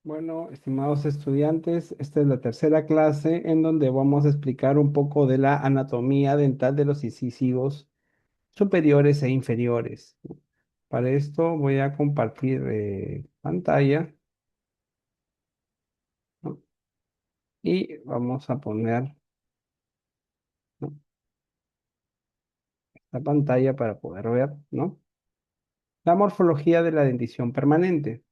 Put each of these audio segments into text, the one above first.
Bueno, estimados estudiantes, esta es la tercera clase en donde vamos a explicar un poco de la anatomía dental de los incisivos superiores e inferiores. Para esto voy a compartir pantalla, ¿no? Y vamos a poner, ¿no?, la pantalla para poder ver, ¿no?, la morfología de la dentición permanente,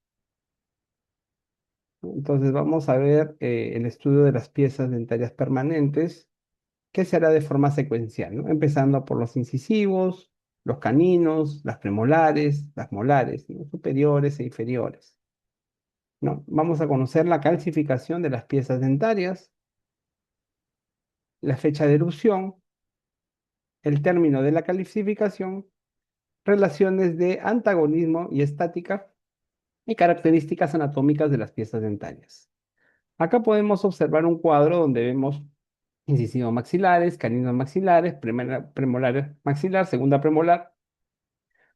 ¿no? Entonces vamos a ver el estudio de las piezas dentarias permanentes que se hará de forma secuencial, ¿no? Empezando por los incisivos, los caninos, las premolares, las molares, ¿no?, superiores e inferiores, ¿no? Vamos a conocer la calcificación de las piezas dentarias, la fecha de erupción, el término de la calcificación, relaciones de antagonismo y estática y características anatómicas de las piezas dentarias. Acá podemos observar un cuadro donde vemos incisivos maxilares, caninos maxilares, primera premolar maxilar, segunda premolar,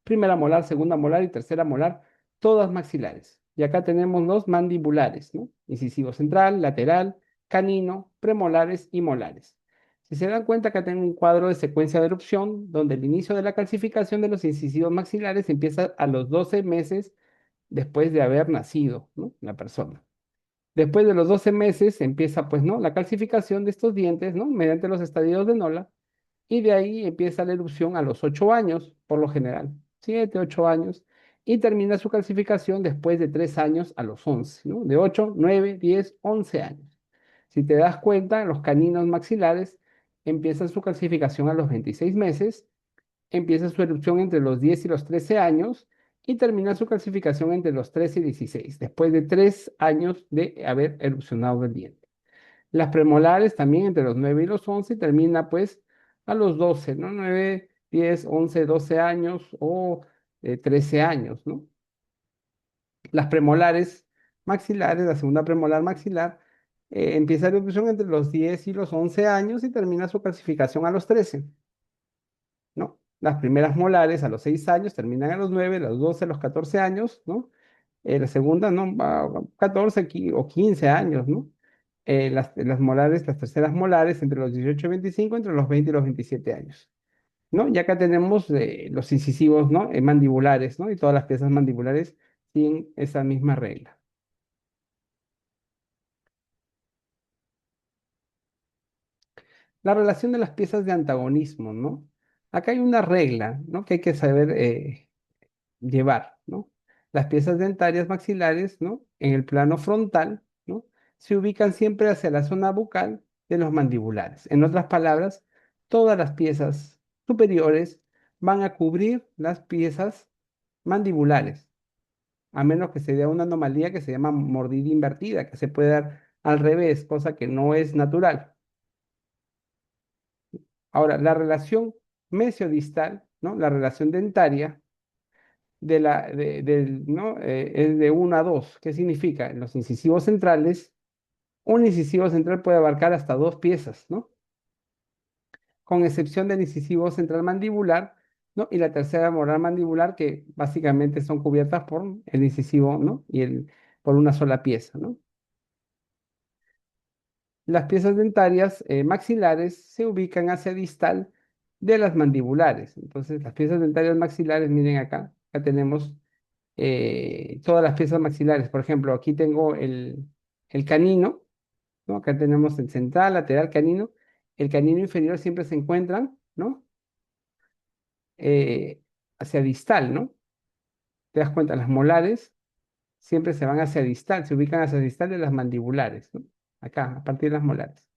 primera molar, segunda molar y tercera molar, todas maxilares. Y acá tenemos los mandibulares, ¿no? Incisivo central, lateral, canino, premolares y molares. Si se dan cuenta, acá tengo un cuadro de secuencia de erupción donde el inicio de la calcificación de los incisivos maxilares empieza a los 12 meses después de haber nacido, ¿no?, la persona. Después de los 12 meses empieza, pues, ¿no?, la calcificación de estos dientes, ¿no?, mediante los estadios de Nola, y de ahí empieza la erupción a los 8 años, por lo general, 7, 8 años, y termina su calcificación después de 3 años a los 11, ¿no? De 8, 9, 10, 11 años. Si te das cuenta, los caninos maxilares empiezan su calcificación a los 26 meses, empieza su erupción entre los 10 y los 13 años, y termina su calcificación entre los 13 y 16, después de 3 años de haber erupcionado el diente. Las premolares también entre los 9 y los 11 y termina pues a los 12, ¿no? 9, 10, 11, 12 años o 13 años, ¿no? Las premolares maxilares, la segunda premolar maxilar, empieza la erupción entre los 10 y los 11 años y termina su calcificación a los 13, ¿no? Las primeras molares a los 6 años terminan a los 9, a los 12, a los 14 años, ¿no? La segunda, ¿no?, va a 14 o 15 años, ¿no? Las molares, las terceras molares entre los 18 y 25, entre los 20 y los 27 años, ¿no? Y acá tenemos los incisivos, ¿no?, mandibulares, ¿no? Y todas las piezas mandibulares siguen esa misma regla. La relación de las piezas de antagonismo, ¿no? Acá hay una regla, ¿no?, que hay que saber llevar, ¿no? Las piezas dentarias maxilares, ¿no?, en el plano frontal, ¿no?, se ubican siempre hacia la zona bucal de los mandibulares. En otras palabras, todas las piezas superiores van a cubrir las piezas mandibulares, a menos que se dé una anomalía que se llama mordida invertida, que se puede dar al revés, cosa que no es natural. Ahora, la relación mesiodistal, ¿no?, la relación dentaria ¿no?, es de 1 a 2. ¿Qué significa? En los incisivos centrales, un incisivo central puede abarcar hasta 2 piezas, ¿no? Con excepción del incisivo central mandibular, ¿no?, y la tercera molar mandibular, que básicamente son cubiertas por el incisivo, ¿no?, por una sola pieza, ¿no? Las piezas dentarias maxilares se ubican hacia distal de las mandibulares. Entonces, las piezas dentarias maxilares, miren acá, acá tenemos todas las piezas maxilares. Por ejemplo, aquí tengo el canino, ¿no? Acá tenemos el central, lateral, canino. El canino inferior siempre se encuentran, ¿no?, Eh, hacia distal, ¿no? Te das cuenta, las molares siempre se van hacia distal, se ubican hacia distal de las mandibulares, ¿no? Acá, a partir de las molares.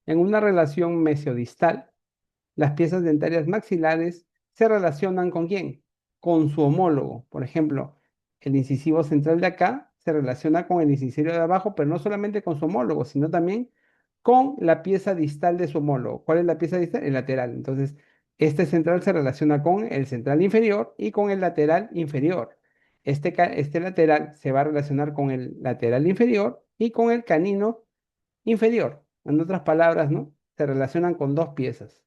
En una relación mesiodistal, las piezas dentarias maxilares se relacionan ¿con quién? Con su homólogo. Por ejemplo, el incisivo central de acá se relaciona con el incisivo de abajo, pero no solamente con su homólogo, sino también con la pieza distal de su homólogo. ¿Cuál es la pieza distal? El lateral. Entonces, este central se relaciona con el central inferior y con el lateral inferior. Este lateral se va a relacionar con el lateral inferior y con el canino inferior. En otras palabras, ¿no?, se relacionan con 2 piezas.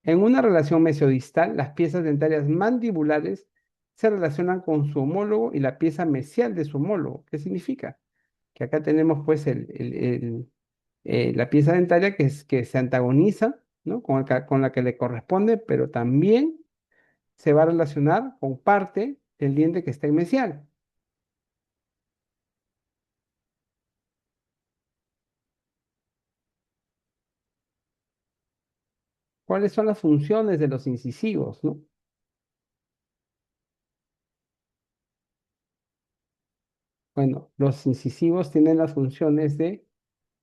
En una relación mesiodistal, las piezas dentarias mandibulares se relacionan con su homólogo y la pieza mesial de su homólogo. ¿Qué significa? Que acá tenemos pues la pieza dentaria que se antagoniza, ¿no? Con la que le corresponde, pero también se va a relacionar con parte del diente que está en mesial. ¿Cuáles son las funciones de los incisivos, no? Bueno, los incisivos tienen las funciones de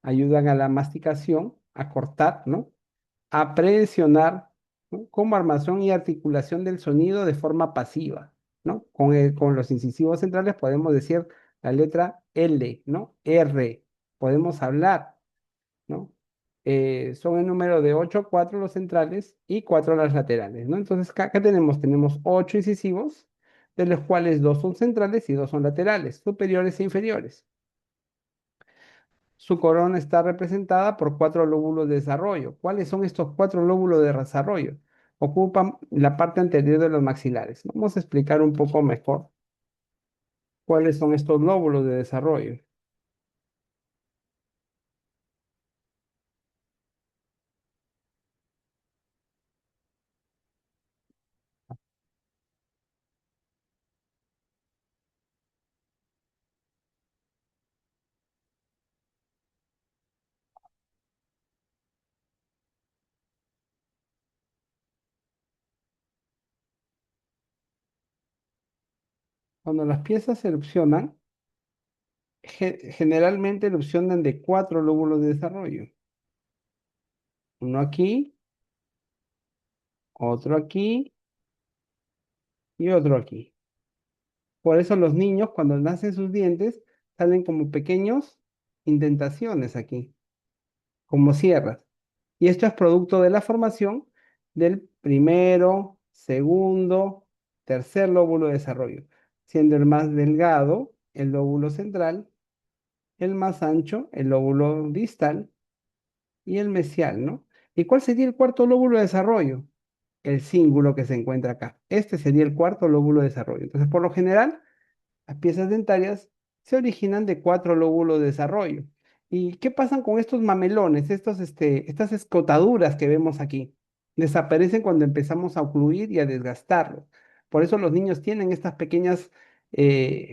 ayudan a la masticación, a cortar, ¿no? A presionar, ¿no? Como armazón y articulación del sonido de forma pasiva, ¿no? Con los incisivos centrales podemos decir la letra L, ¿no? R, podemos hablar, ¿no? Son el número de 8 4 los centrales y 4 las laterales, ¿no? Entonces, acá tenemos 8 incisivos, de los cuales 2 son centrales y 2 son laterales, superiores e inferiores. Su corona está representada por 4 lóbulos de desarrollo. ¿Cuáles son estos 4 lóbulos de desarrollo? Ocupan la parte anterior de los maxilares. Vamos a explicar un poco mejor cuáles son estos lóbulos de desarrollo. Cuando las piezas erupcionan, generalmente erupcionan de 4 lóbulos de desarrollo. Uno aquí, otro aquí y otro aquí. Por eso los niños, cuando nacen sus dientes, salen como pequeños indentaciones aquí, como sierras. Y esto es producto de la formación del primero, segundo, tercer lóbulo de desarrollo, siendo el más delgado el lóbulo central, el más ancho el lóbulo distal y el mesial, ¿no? ¿Y cuál sería el cuarto lóbulo de desarrollo? El cíngulo que se encuentra acá. Este sería el cuarto lóbulo de desarrollo. Entonces, por lo general, las piezas dentarias se originan de 4 lóbulos de desarrollo. ¿Y qué pasan con estos mamelones, estas escotaduras que vemos aquí? Desaparecen cuando empezamos a ocluir y a desgastarlos. Por eso los niños tienen estas pequeñas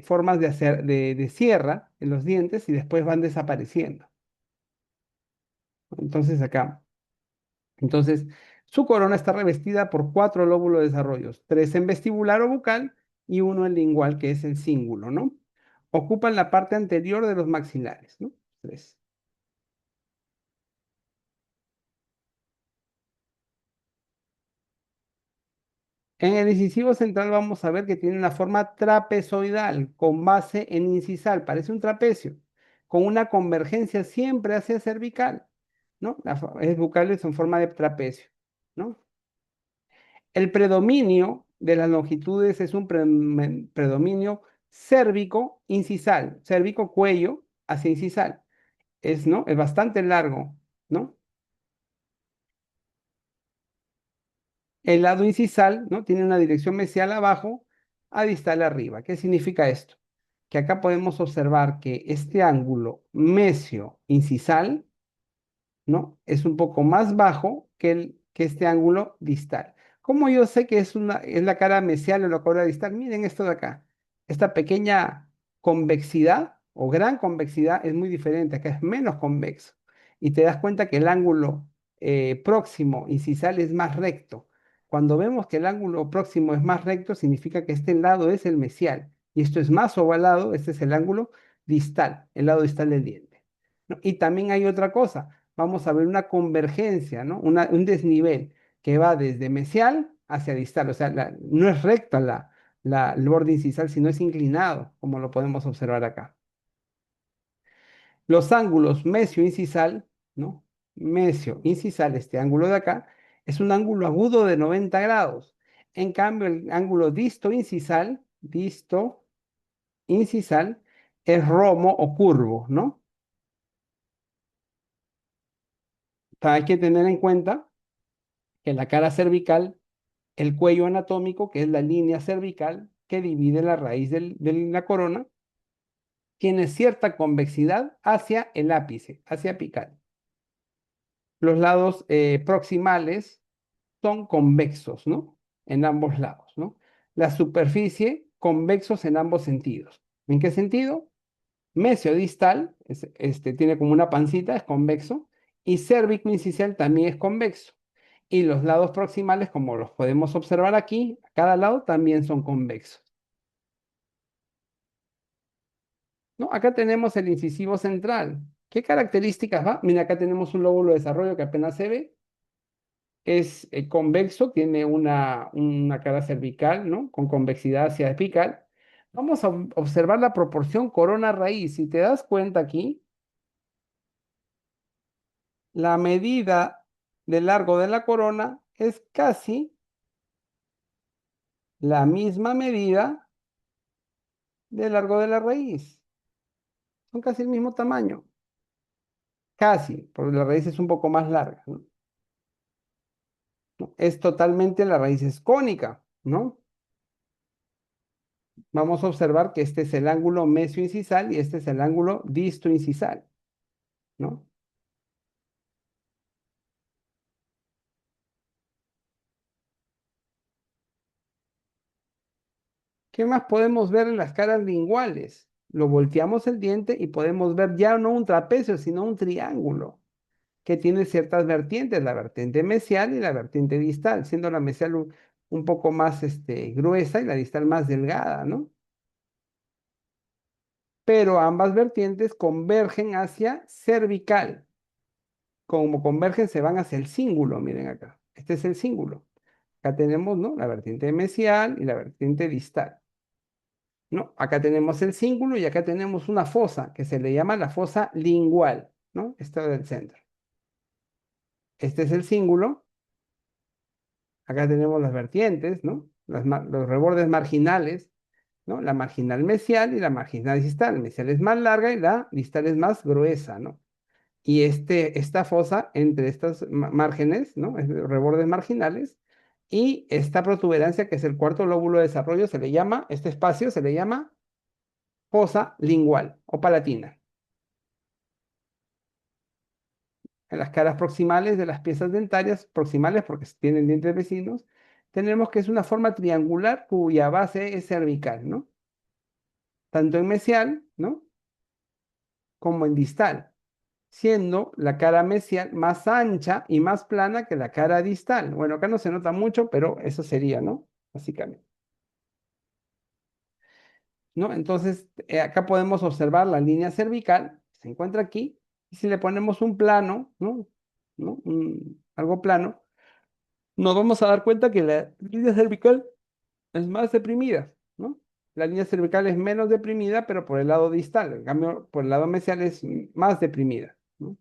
formas de sierra en los dientes y después van desapareciendo. Entonces acá, entonces su corona está revestida por 4 lóbulos de desarrollo, 3 en vestibular o bucal y uno en lingual, que es el cíngulo, ¿no? Ocupan la parte anterior de los maxilares, ¿no? Tres. En el incisivo central vamos a ver que tiene una forma trapezoidal con base en incisal, parece un trapecio, con una convergencia siempre hacia cervical, ¿no? Es bucales en forma de trapecio, ¿no? El predominio de las longitudes es un predominio cérvico-incisal, cérvico-cuello hacia incisal. ¿No? Es bastante largo, ¿no? El lado incisal, ¿no? Tiene una dirección mesial abajo, a distal arriba. ¿Qué significa esto? Que acá podemos observar que este ángulo mesio-incisal, ¿no? Es un poco más bajo que este ángulo distal. ¿Cómo yo sé que es la cara mesial o la cara distal? Miren esto de acá. Esta pequeña convexidad o gran convexidad es muy diferente. Acá es menos convexo. Y te das cuenta que el ángulo próximo incisal es más recto. Cuando vemos que el ángulo próximo es más recto, significa que este lado es el mesial. Y esto es más ovalado, este es el ángulo distal, el lado distal del diente. ¿No? Y también hay otra cosa, vamos a ver una convergencia, ¿no? Un desnivel que va desde mesial hacia distal, o sea, no es recta el borde incisal, sino es inclinado, como lo podemos observar acá. Los ángulos mesio-incisal, ¿no? Mesio-incisal, este ángulo de acá, es un ángulo agudo de 90 grados. En cambio, el ángulo disto-incisal es romo o curvo, ¿no? Hay que tener en cuenta que la cara cervical, el cuello anatómico, que es la línea cervical, que divide la raíz de la corona tiene cierta convexidad hacia el ápice, hacia apical. Los lados proximales son convexos, ¿no? En ambos lados, ¿no? La superficie, convexos en ambos sentidos. ¿En qué sentido? Mesiodistal, tiene como una pancita, es convexo, y cérvico-incisional también es convexo. Y los lados proximales, como los podemos observar aquí, a cada lado también son convexos. ¿No? Acá tenemos el incisivo central. ¿Qué características va? Mira, acá tenemos un lóbulo de desarrollo que apenas se ve. Es convexo, tiene una cara cervical, ¿no? Con convexidad hacia apical. Vamos a observar la proporción corona-raíz. Si te das cuenta aquí, la medida de largo de la corona es casi la misma medida de largo de la raíz. Son casi el mismo tamaño. Casi, porque la raíz es un poco más larga, ¿no? ¿No? Es totalmente, la raíz es cónica, ¿no? Vamos a observar que este es el ángulo mesioincisal y este es el ángulo distoincisal, ¿no? ¿Qué más podemos ver en las caras linguales? Lo volteamos el diente y podemos ver ya no un trapecio, sino un triángulo que tiene ciertas vertientes, la vertiente mesial y la vertiente distal, siendo la mesial un poco más gruesa y la distal más delgada, ¿no? Pero ambas vertientes convergen hacia cervical. Como convergen, se van hacia el cíngulo, miren acá. Este es el cíngulo. Acá tenemos, ¿no? La vertiente mesial y la vertiente distal, ¿no? Acá tenemos el cíngulo y acá tenemos una fosa que se le llama la fosa lingual, ¿no? Esta del centro. Este es el cíngulo. Acá tenemos las vertientes, ¿no? Los rebordes marginales, ¿no? La marginal mesial y la marginal distal. La mesial es más larga y la distal es más gruesa, ¿no? Y esta fosa entre estas márgenes, ¿no? Rebordes marginales, y esta protuberancia, que es el cuarto lóbulo de desarrollo, se le llama, este espacio se le llama fosa lingual o palatina. En las caras proximales de las piezas dentarias, proximales porque tienen dientes vecinos, tenemos que es una forma triangular cuya base es cervical, ¿no? Tanto en mesial, ¿no? Como en distal, siendo la cara mesial más ancha y más plana que la cara distal. Bueno, acá no se nota mucho, pero eso sería, ¿no? Básicamente, ¿no? Entonces, acá podemos observar la línea cervical, se encuentra aquí, y si le ponemos un plano, ¿no? ¿No? Algo plano, nos vamos a dar cuenta que la línea cervical es más deprimida, ¿no? La línea cervical es menos deprimida, pero por el lado distal, en cambio, por el lado mesial es más deprimida, ¿no?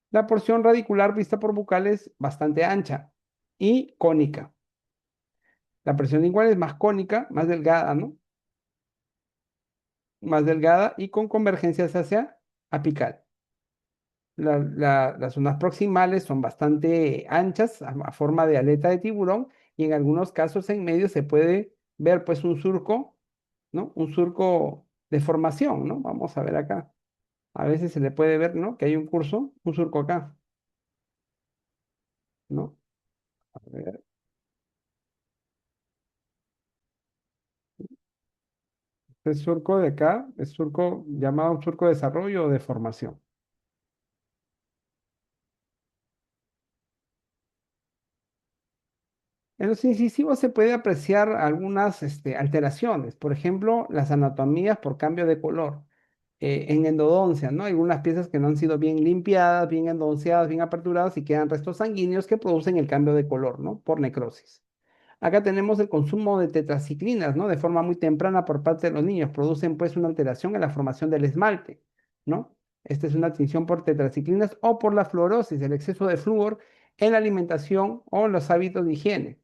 La porción radicular vista por bucal es bastante ancha y cónica. La presión lingual es más cónica, más delgada, ¿no? Más delgada y con convergencias hacia apical. Las zonas proximales son bastante anchas, a forma de aleta de tiburón, y en algunos casos en medio se puede ver pues un surco, ¿no? Un surco de formación, ¿no? Vamos a ver acá. A veces se le puede ver, ¿no? Que hay un surco acá, ¿no? A ver. Este surco de acá es surco llamado surco de desarrollo o de formación. En los incisivos se puede apreciar algunas alteraciones, por ejemplo, las anatomías por cambio de color. En endodoncia, ¿no? Hay algunas piezas que no han sido bien limpiadas, bien endonceadas, bien aperturadas y quedan restos sanguíneos que producen el cambio de color, ¿no? Por necrosis. Acá tenemos el consumo de tetraciclinas, ¿no? De forma muy temprana por parte de los niños. Producen pues una alteración en la formación del esmalte, ¿no? Esta es una tinción por tetraciclinas o por la fluorosis, el exceso de flúor en la alimentación o en los hábitos de higiene,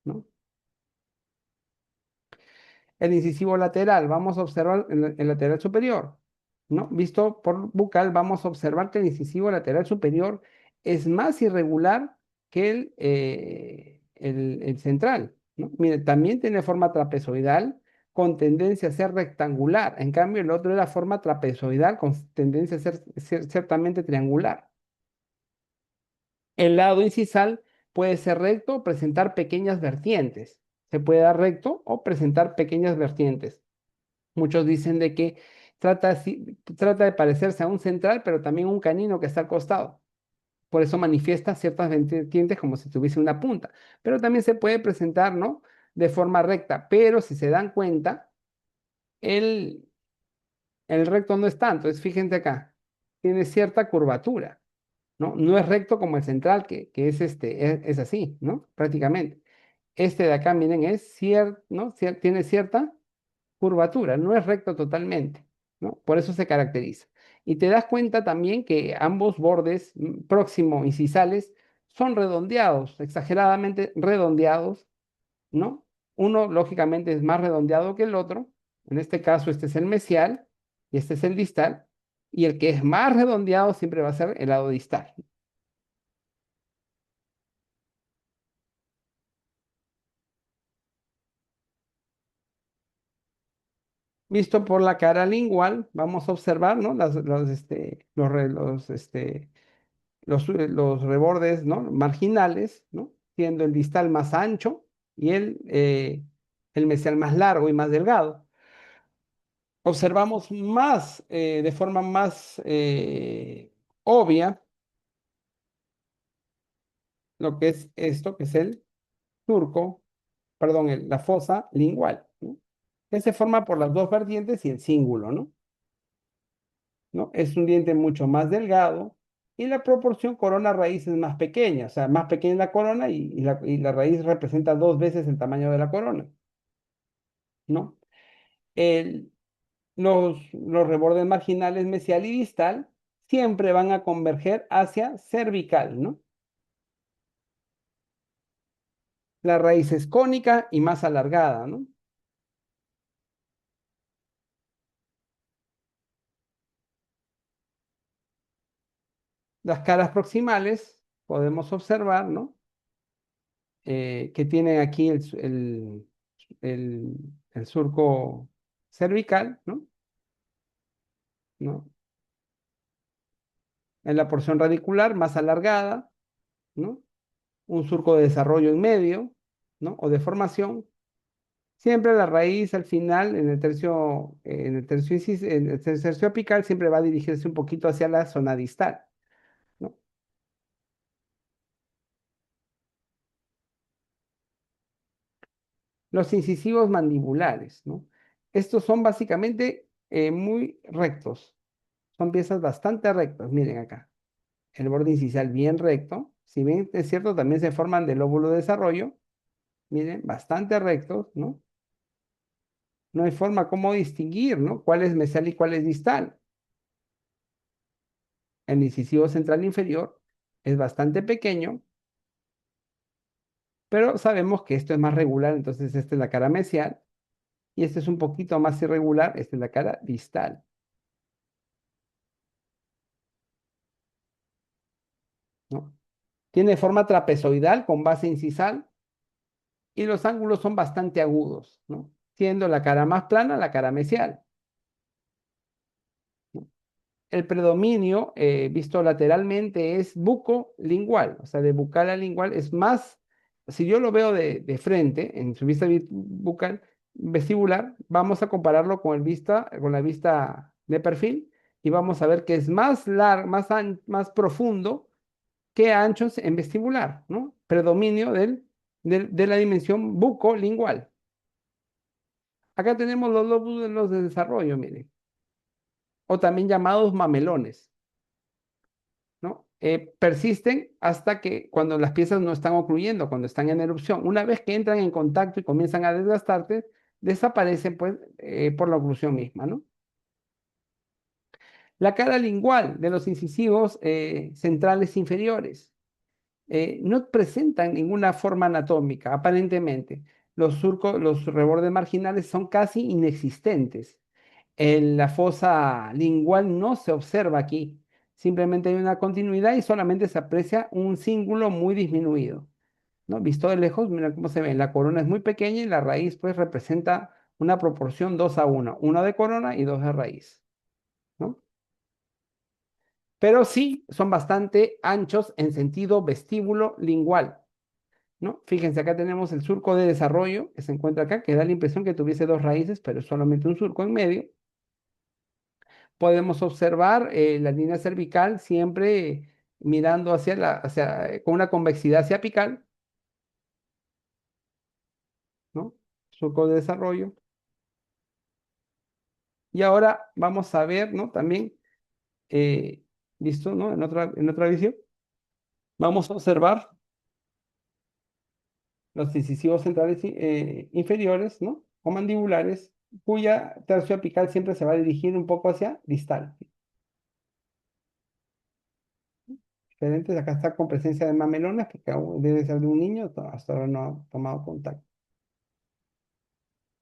¿no? El incisivo lateral, vamos a observar el lateral superior, ¿no? Visto por bucal, vamos a observar que el incisivo lateral superior es más irregular que el central, ¿no? Mire, también tiene forma trapezoidal con tendencia a ser rectangular. En cambio, el otro era forma trapezoidal con tendencia a ser ciertamente triangular. El lado incisal puede ser recto o presentar pequeñas vertientes. Se puede dar recto o presentar pequeñas vertientes. Muchos dicen de que trata de parecerse a un central, pero también un canino que está al costado. Por eso manifiesta ciertas vertientes como si tuviese una punta. Pero también se puede presentar, ¿no? De forma recta. Pero si se dan cuenta, el, el recto no es tanto. Fíjense acá, tiene cierta curvatura. ¿No? No es recto como el central, que es, es así, ¿no? Prácticamente. Este de acá, miren, ¿no? Tiene cierta curvatura, no es recto totalmente, ¿no? Por eso se caracteriza. Y te das cuenta también que ambos bordes próximo incisales son redondeados, exageradamente redondeados, ¿no? Uno, lógicamente, es más redondeado que el otro. En este caso, este es el mesial y este es el distal. Y el que es más redondeado siempre va a ser el lado distal. Visto por la cara lingual, vamos a observar, ¿no? Los rebordes, ¿no? Marginales, ¿no? Siendo el distal más ancho y el mesial más largo y más delgado. Observamos más, de forma más obvia, lo que es esto, que es el surco, perdón, la fosa lingual, ¿no? Que se forma por las dos vertientes y el cíngulo, ¿no? ¿No? Es un diente mucho más delgado y la proporción corona-raíz es más pequeña, o sea, más pequeña la corona y la raíz representa dos veces el tamaño de la corona, ¿no? El, los rebordes marginales mesial y distal siempre van a converger hacia cervical, ¿no? La raíz es cónica y más alargada, ¿no? Las caras proximales podemos observar, ¿no? Que tienen aquí el, el surco cervical, ¿no? ¿No? En la porción radicular más alargada, ¿no? Un surco de desarrollo en medio, ¿no? O de formación. Siempre la raíz al final, en el tercio apical, siempre va a dirigirse un poquito hacia la zona distal, ¿no? Los incisivos mandibulares, ¿no? Estos son básicamente muy rectos. Son piezas bastante rectas. Miren acá. El borde incisal bien recto. Si bien es cierto, también se forman del lóbulo de desarrollo. Miren, bastante rectos, ¿no? No hay forma como distinguir, ¿no? ¿Cuál es mesial y cuál es distal? El incisivo central inferior es bastante pequeño, pero sabemos que esto es más regular, entonces esta es la cara mesial y este es un poquito más irregular, esta es la cara distal, ¿no? Tiene forma trapezoidal con base incisal y los ángulos son bastante agudos, ¿no? Siendo la cara más plana la cara mesial, ¿no? El predominio, visto lateralmente, es bucolingual, o sea, de bucal a lingual es más, si yo lo veo de frente, en su vista bucal, vestibular, vamos a compararlo con la vista de perfil y vamos a ver que es más largo, más profundo que ancho en vestibular, ¿no? Predominio de la dimensión bucolingual. Acá tenemos los lóbulos de desarrollo, miren, o también llamados mamelones. ¿No? Persisten hasta que cuando las piezas no están ocluyendo, cuando están en erupción. Una vez que entran en contacto y comienzan a desgastarse, desaparecen pues por la oclusión misma, ¿no? La cara lingual de los incisivos centrales inferiores no presentan ninguna forma anatómica, aparentemente. Los rebordes marginales son casi inexistentes. La fosa lingual no se observa aquí. Simplemente hay una continuidad y solamente se aprecia un cíngulo muy disminuido. ¿no? Visto de lejos, mira cómo se ve. La corona es muy pequeña y la raíz pues representa una proporción 2 a 1, una de corona y dos de raíz, ¿no? Pero sí son bastante anchos en sentido vestíbulo lingual, ¿no? Fíjense, acá tenemos el surco de desarrollo que se encuentra acá, que da la impresión que tuviese dos raíces, pero es solamente un surco en medio. Podemos observar la línea cervical siempre mirando con una convexidad hacia apical, ¿no? Surco de desarrollo. Y ahora vamos a ver, ¿no? También, eh, ¿listo? ¿No? En otra visión, vamos a observar los incisivos centrales inferiores, ¿no? O mandibulares, cuya tercio apical siempre se va a dirigir un poco hacia distal. Diferentes, acá está con presencia de mamelones, porque aún debe ser de un niño, hasta ahora no ha tomado contacto,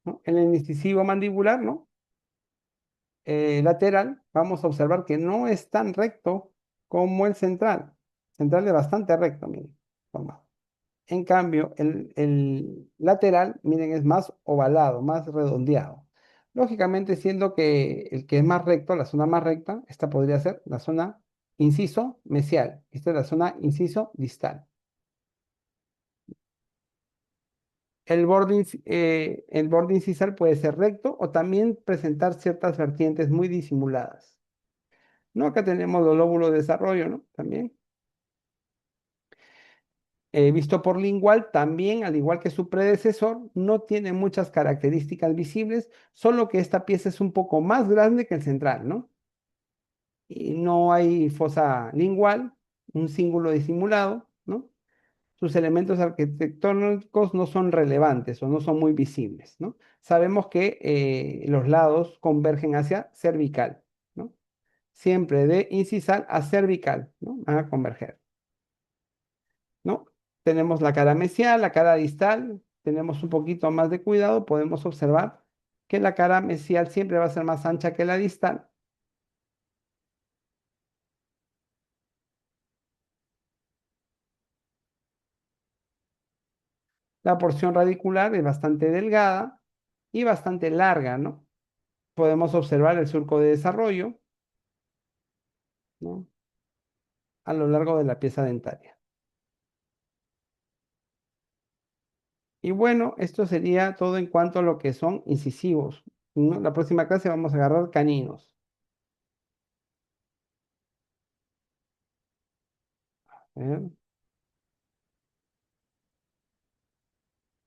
¿no? En el incisivo mandibular, ¿no? Lateral, vamos a observar que no es tan recto como el central. Central es bastante recto, miren, formado. En cambio, el lateral, miren, es más ovalado, más redondeado. Lógicamente, siendo que el que es más recto, la zona más recta, esta podría ser la zona inciso mesial. Esta es la zona inciso distal. El borde incisal puede ser recto o también presentar ciertas vertientes muy disimuladas. ¿No? Acá tenemos los lóbulos de desarrollo, ¿no? También. Visto por lingual, también, al igual que su predecesor, no tiene muchas características visibles, solo que esta pieza es un poco más grande que el central, ¿no? Y no hay fosa lingual, un cíngulo disimulado, ¿no? Sus elementos arquitectónicos no son relevantes o no son muy visibles, ¿no? Sabemos que los lados convergen hacia cervical, ¿no? Siempre de incisal a cervical, ¿no? Van a converger, ¿no? Tenemos la cara mesial, la cara distal, tenemos un poquito más de cuidado, podemos observar que la cara mesial siempre va a ser más ancha que la distal. La porción radicular es bastante delgada y bastante larga, ¿no? Podemos observar el surco de desarrollo, ¿no? A lo largo de la pieza dentaria. Y bueno, esto sería todo en cuanto a lo que son incisivos, ¿no? La próxima clase vamos a agarrar caninos. ¿Eh?